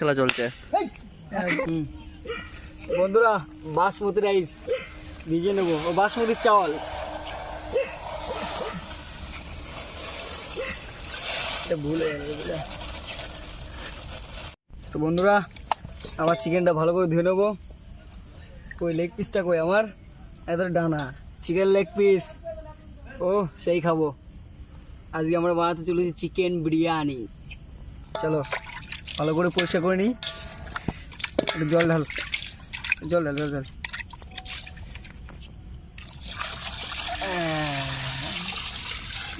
খেলা চলছে। বন্ধুরা বাসমতি রাইস ভিজে নেবো, ও বাসমতির চাওয়াল। ভুলে তো বন্ধুরা আবার চিকেনটা ভালো করে ধুয়ে নেবো। ওই লেগ পিসটা কই আমার, এত ডানা চিকেন লেগ পিস, ও সেই খাবো। আজকে আমরা বানাতে চলেছি চিকেন বিরিয়ানি। চলো ভালো করে পরিষ্কার করে নিই। একটু জল ঢাল, জল ঢাল, জল ঢাল।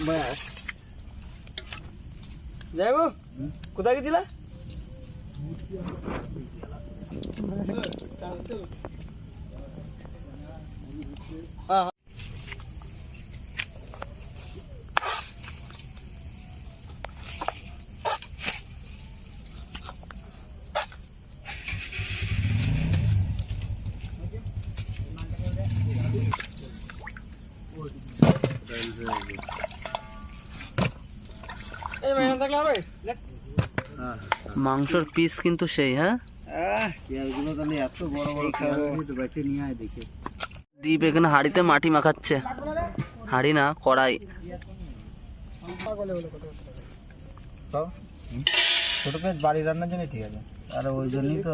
ব্যাস যাইবো। কোথায় গেছিলা? মাংসর পিস কিন্তু সেই, হ্যাঁ দীপ এখানে হাঁড়িতে মাটি মাখাচ্ছে, হাঁড়ি না কড়াই। ছোট পেঁয়াজ বাড়ি রান্নার জন্য ঠিক আছে, আর ওই জন্যই তো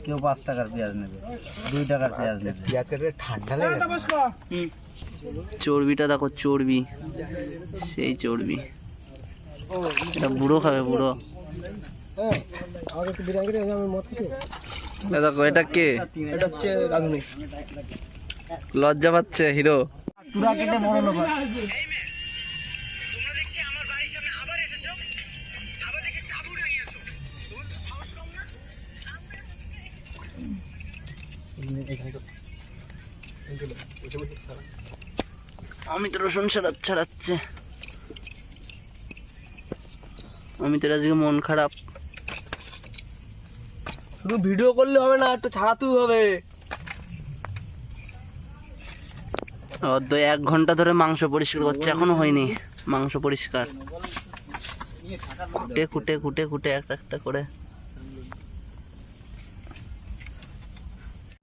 কেউ 5 টাকার পেঁয়াজ নেবে, 2 টাকার পেঁয়াজ নেবে। ঠান্ডা লাগে। চর্বিটা দেখো, চর্বি, সেই চর্বি। এটা বুড়ো খাবে, বুড়ো। দেখো এটা কে? এটা হচ্ছে রাগুনি। লজ্জা পাচ্ছে হিরো। তুরা কেটে মরণ হবে। আমি তো রসুন ছাড়াচ্ছে। আমি তো আজকে মন খারাপ। শুধু ভিডিও করলে হবে না, একটু ছাড়াতেও হবে। 1 ঘন্টা ধরে মাংস পরিষ্কার করছে, এখনো হয়নি মাংস পরিষ্কার। খুঁটে খুঁটে খুঁটে খুঁটে একটা একটা করে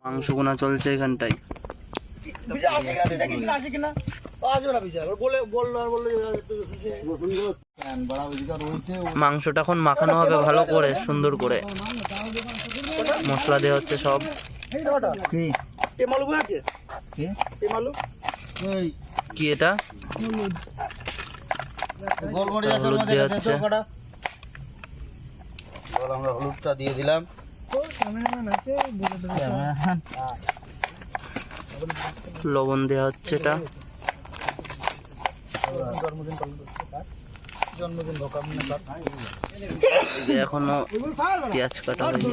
মাংস গোনা চলছে এখানটায়। মাংসটা এখন মাখানো হবে ভালো করে, সুন্দর করে মশলা দেওয়া হচ্ছে সব। কি এটা? হলুদ দেওয়া হচ্ছে। আমরা হলুদটা দিয়ে দিলাম। লবণ দেওয়া হচ্ছে। এটা এখনো পেঁয়াজ কাটা হয়নি।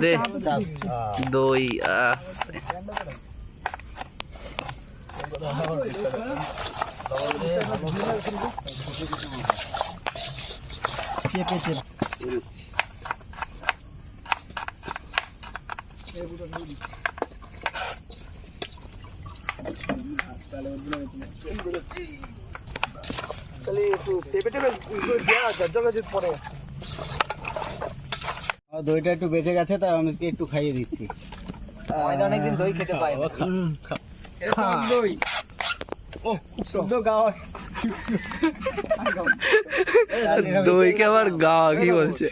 দে দই আছে। দইটা একটু বেঁচে গেছে, তাই আমি একটু খাইয়ে দিচ্ছি। অনেকদিন দই খেতে পাই না। দই দইকে আবার গাওয়া কি বলছে?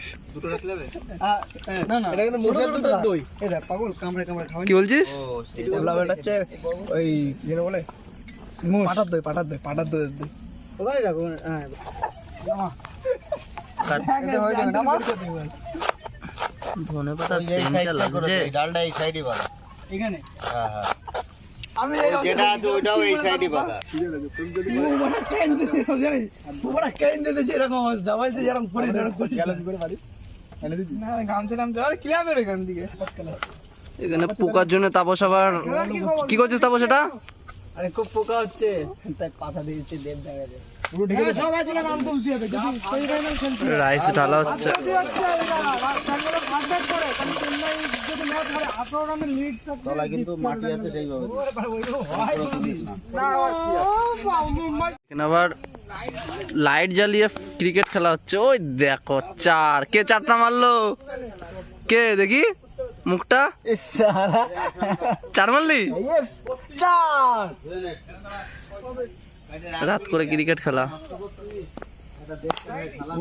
কি বলছিস? ওই যেটা বলে পাটার দই, পাটার দই, পাটার দই। ওখানে রাখো। ধনে পাতা সেন্টটা লাগছে। ডালটা এই সাইডে বাঁধা, এখানে। হ্যাঁ হ্যাঁ, আমি যেটা আছে ওইটাও এই সাইডে বাঁধা। যেরকম অবস্থা বলছে, যেরকম করে এখানে পোকার জন্য তাপস আবার কি করছিস? তাপস এটা আরে খুব পোকা হচ্ছে, তাই পাতা দিয়েছে দেব জায়গায়। রাইস ঢালা হচ্ছে। এখানে আবার লাইট জ্বালিয়ে ক্রিকেট খেলা হচ্ছে। ওই দেখো 4, কে 4টা মারলো? কে দেখি মুখটা? 4 মারলি? রাত করে ক্রিকেট খেলা,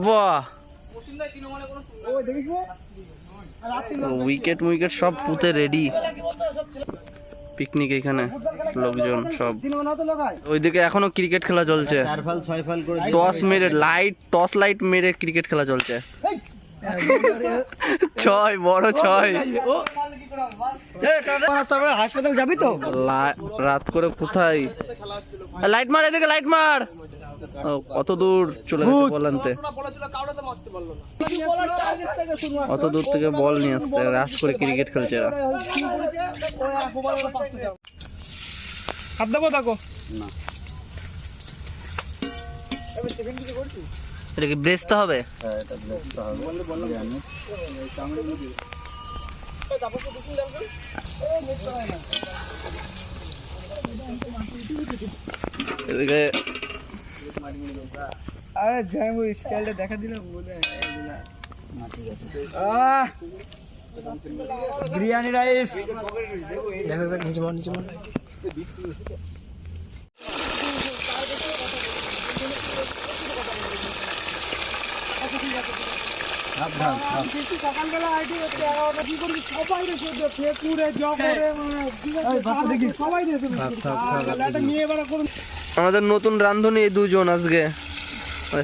বাহ! উইকেট উইকেট সব পুঁতে রেডি, পিকনিক এখানে লোকজন সব। ওইদিকে এখনো ক্রিকেট খেলা চলছে, টস লাইট মেরে ক্রিকেট খেলা চলছে। 6 বড় 6। হাসপাতাল যাবি তো? রাত করে কোথায়? লাইট মার, এদিকে লাইট মার। কত দূর চলে গেছে বল আনতে, অত দূর থেকে বল নিয়ে আসছে, রাত করে ক্রিকেট খেলছে এরা। এটা কি ব্রেস্তা হবে? এদিকে আরে যাই ওই স্টাইলটা দেখা দিলাম বলে বিরিয়ানি রাইস দেখো নিচে মার নিচে মার। আমাদের নতুন রাঁধুনি এই দুজন আজকে,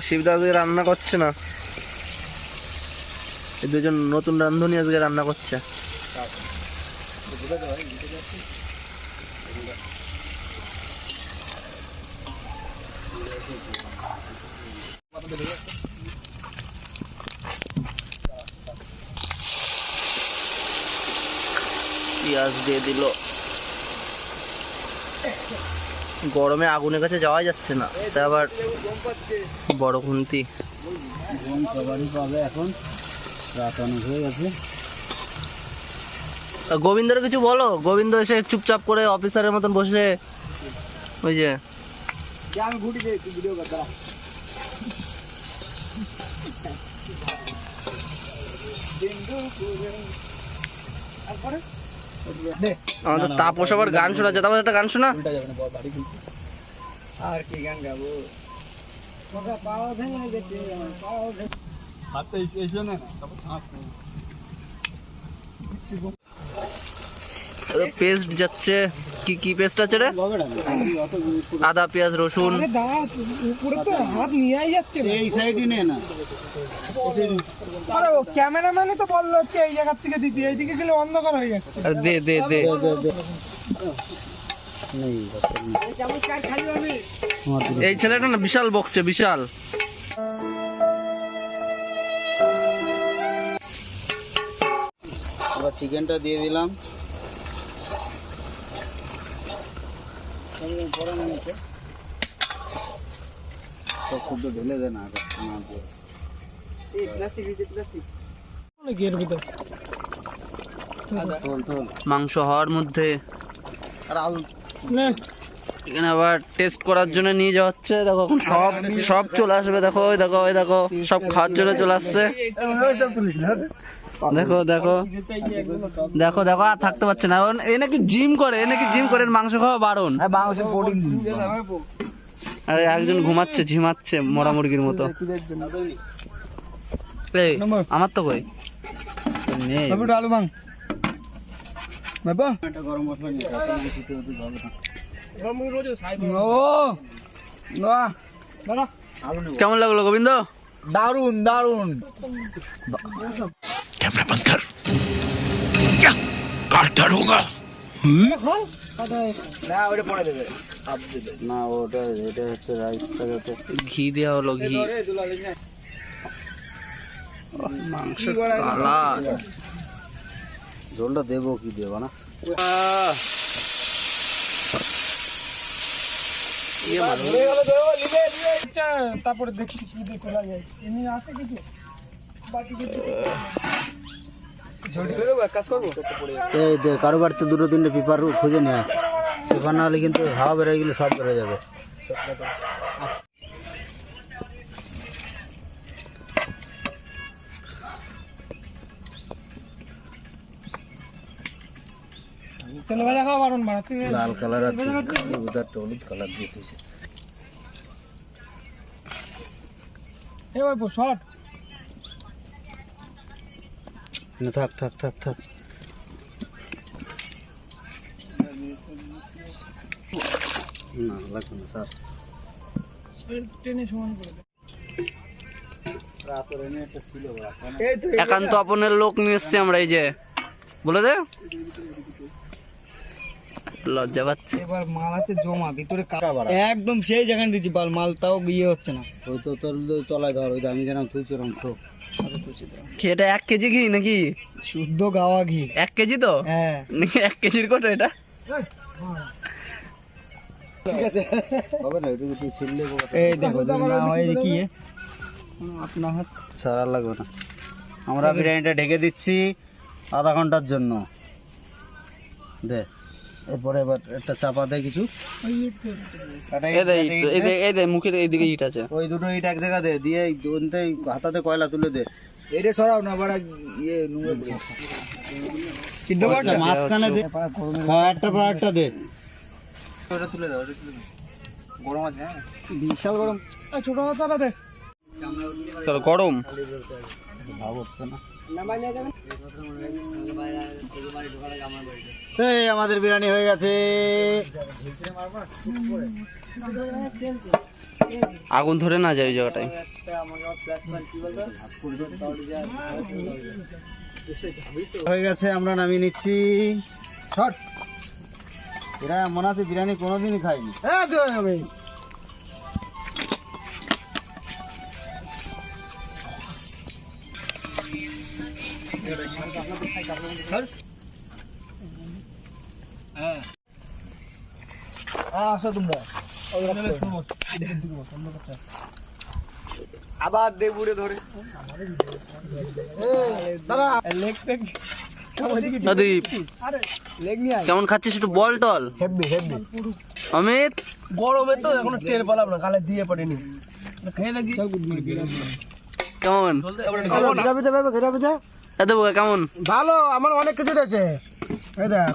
শিবদা আজকে রান্না করছে না, এই দুজন নতুন রাঁধুনি আজকে রান্না করছে। পেঁয়াজ দিয়ে দিল, গরমে আগুনের কাছে যাওয়া যাচ্ছে না, তাই আবার বড় খুন্তি। এখন রাত অনেক হয়ে গেছে। গোবিন্দর কিছু বলো, গোবিন্দ এসে চুপচাপ করে অফিসারের মতন বসে, ওই যে আমি ঘুটি দিয়ে ভিডিও করতে। আমাদের তাপস আবার গান শোনাচ্ছে, তারপর একটা গান শোনা। আর কি গান গাবো? পেস্ট যাচ্ছে, কি কি পেস্ট আছে রে? আদা পেঁয়াজ রসুন। ক্যামেরাম্যানে তো বললো এই জায়গার থেকে দিতে, এইদিকে গেলে অন্ধকার হয়ে যাচ্ছে। দে দে দে। এই ছেলেটা না বিশাল বকছে, বিশাল। চিকেনটা দিয়ে দিলাম। খুব ঢেলে দেয় না, মাংস হওয়ার মধ্যে এখানে আবার টেস্ট করার জন্য নিয়ে যাওয়া হচ্ছে। দেখো এখন সব সব চলে আসবে, দেখো ওই দেখো ওই দেখো সব খাওয়ার জন্য চলে আসছে। দেখো দেখো দেখো দেখো, আর থাকতে পারছে না। এ নাকি জিম করে, এ নাকি জিম করে, মাংস খাওয়া বারণ। আরে একজন ঘুমাচ্ছে, ঝিমাচ্ছে মরা মুরগির মতো। এই আমার তো কই আলু ভাঙ কেমন লাগলো গোবিন্দ? দারুন দারুন। कैमरा बंद कर क्या काट डालूंगा না ওটা এটা হচ্ছে রাইসটা, যাতে ঘি দেওয়া হলো, ঘি। মাংস কালার, ঝোলটা দেবো কি দেবো না। তারপরে দেখি কি দিয়ে খোলা যায় এমনি আছে কিছু বাকি কিছু ঝড়ি করে এক কাজ করবো এই দে কারো বাড়িতে দুটো তিনটে পেপার খুঁজে নেয় পেপার না হলে কিন্তু হাওয়া বেরোয় গেলে সব বেরোয় যাবে তেল ভাজা খাওয়া বারণ বাড়াতে লাল কালার আর উদারটা হলুদ কালার দিয়ে দিয়েছে এ ভাই শর্ট থাক থাক থাক থাক না লাগবে না স্যার টেনে সমান করে দে রাতের এনে একটা ছিল একান্ত আপনের লোক নিয়ে এসছি আমরা, এই যে বলে দে। লজ্জা পাচ্ছে। এবার মাল আছে জমা ভিতরে একদম সেই যেখানে দিচ্ছি মাল মালটাও ইয়ে হচ্ছে না ওই তো তোর তলায় ধর ওই আমি যেন তুই চরম তো এটা 1 কেজি ঘি নাকি? শুদ্ধ গাওয়া ঘি 1 কেজি তো? হ্যাঁ 1 কেজির কত এটা? ঠিক আছে হবে না এটা তুই ছিললে এই দেখো না হয় কি আপনার হাত সারা লাগবে না আমরা বিরিয়ানিটা ঢেকে দিচ্ছি আধা ঘন্টার জন্য দে এরপরে এবার একটা চাপা দেয় কিছু এই দে মুখের এইদিকে ইট আছে। ওই দুটো ইট এক জায়গা দে দিয়ে দুনতেই হাতাতে কয়লা তুলে দে এটা সরাও না বড় ইয়ে নুয়ে পড়ে সিদ্ধ করতে মাঝখানে দে হ্যাঁ একটা পর একটা দে ওটা তুলে দাও গরম আছে বিশাল গরম ছোট হাতাটা দে চল গরম ভাব হচ্ছে না নামাই নিয়ে যাবেন এই আমাদের বিরিয়ানি হয়ে গেছে আগুন ধরে না যায় ওই জায়গাটায়। হয়ে গেছে আমরা নামিয়ে নিচ্ছি শট এরা মনে আছে বিরিয়ানি কোনোদিনই খাইনি হ্যাঁ তো আমি আসো তোমরা আবার দে বুড়ে ধরে দাঁড়া লেগ টেক দাদি লেগ নিয়ে আয় কেমন খাচ্ছিস একটু বল টল? হেভি হেভি অমিত গরমে তো এখনো টের পেলাম না গালে দিয়ে পড়েনি খেয়ে দেখি কেমন? দাদু কেমন? ভালো আমার অনেক কিছু দিয়েছে এই দেখ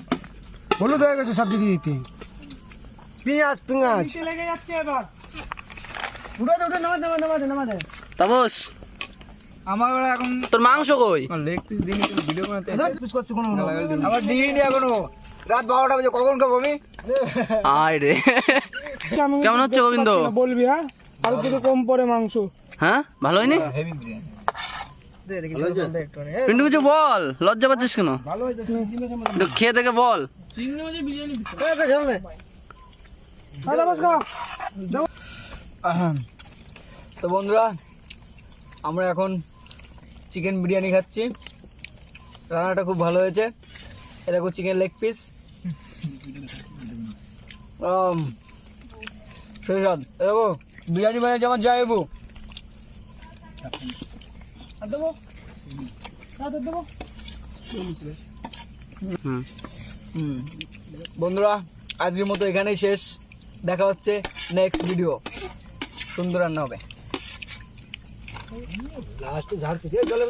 হলুদ হয়ে গেছে সবজি দিয়ে দিতে পেঁয়াজ পেঁয়াজ লেগে যাচ্ছে এবার উঠে নামাতে তাপস আমার এখন তোর মাংস কই? লেগ পিস দিন ভিডিও বানাতে পিস করছে কোনো আবার দিইনি এখনো রাত 12টা বাজে কখন খাবো আমি আয় রে কেমন হচ্ছে গোবিন্দ? বলবি হ্যাঁ আর কিছু কম পড়ে মাংস হ্যাঁ ভালো হয়নি? হেভি বিরিয়ানি দে দেখি একটু পিন্টু কিছু বল, লজ্জা পাচ্ছিস কেন? ভালো হয়েছে একটু খেয়ে দেখে বল। তো বন্ধুরা আমরা এখন চিকেন বিরিয়ানি খাচ্ছি রান্নাটা খুব ভালো হয়েছে এটা দেখো চিকেন লেগ পিস সৈরাদ দেখো বিরিয়ানি বানিয়েছে আমার যাইবু দেবো দেবো বন্ধুরা আজকের মতো এখানেই শেষ দেখা হচ্ছে নেক্সট ভিডিও সুন্দর রান্না হবে লাস্টে ঝাড় জলে